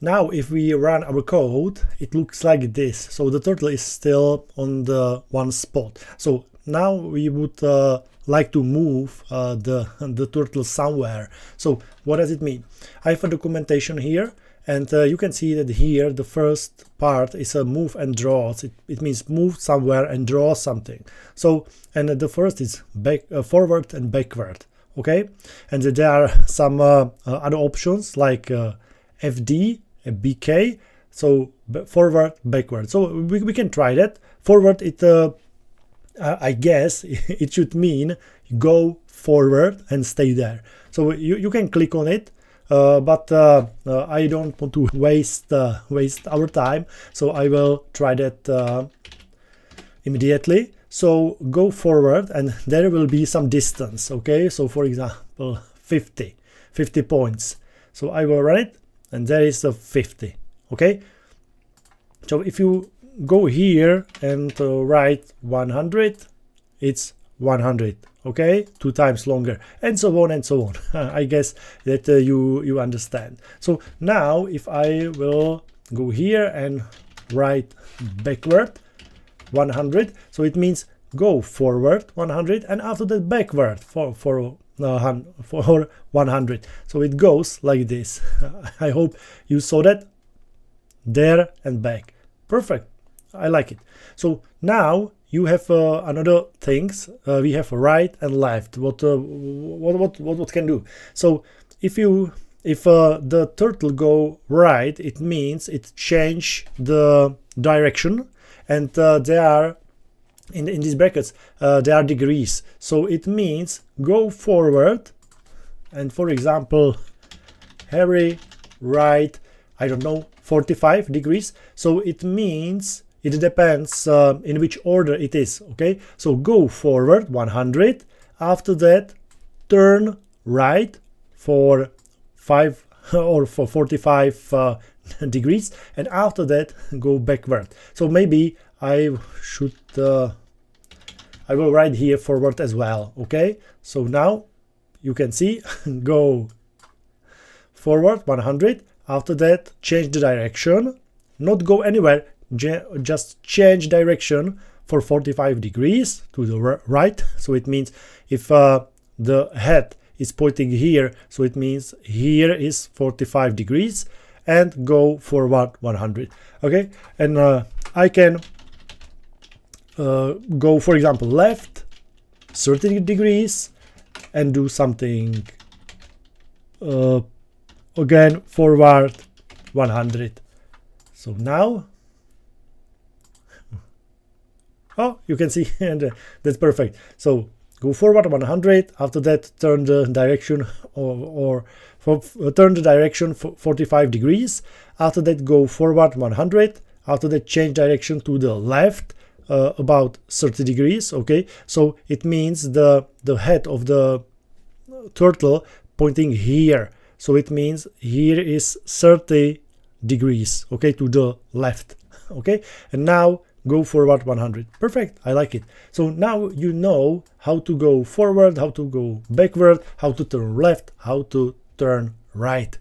Now if we run our code, it looks like this. So the turtle is still on the one spot. So now we would like to move the turtle somewhere. So what does it mean? I have a documentation here, and you can see that here the first part is a move and draws. It means move somewhere and draw something. So, and the first is forward and backward. Okay, and there are some other options like FD, BK, so forward, backward. So we can try that. Forward, it I guess it should mean go forward and stay there. So you can click on it, but I don't want to waste our time, so I will try that immediately. So go forward and there will be some distance. Okay, so for example 50 points. So I will run it and there is a 50. Okay, so if you go here and write 100, it's 100. Okay, 2 times longer, and so on and so on. I guess that you understand. So now if I will go here and write backward 100, so it means go forward 100 and after that backward for 100. So it goes like this. I hope you saw that. There and back. Perfect. I like it. So now you have another things. We have right and left. What can do? So if the turtle go right, it means it change the direction, and there are in these brackets there are degrees. So it means go forward, and for example, Harry right, I don't know, 45 degrees. So it means it depends in which order it is. Okay, so go forward 100, after that turn right for 5 or for 45 degrees, and after that go backward. So maybe I should I will write here forward as well. Okay, so now you can see go forward 100, after that change the direction, not go anywhere, just change direction for 45 degrees to the right. So it means if the head is pointing here, so it means here is 45 degrees, and go forward 100. Okay, and I can go, for example, left 30 degrees and do something again forward 100. So now, oh, you can see, and that's perfect. So go forward 100, after that turn the direction turn the direction for 45 degrees, after that go forward 100, after that change direction to the left about 30 degrees. Okay, so it means the head of the turtle pointing here, so it means here is 30 degrees, okay, to the left. Okay, and now go forward 100. Perfect, I like it. So now you know how to go forward, how to go backward, how to turn left, how to turn right.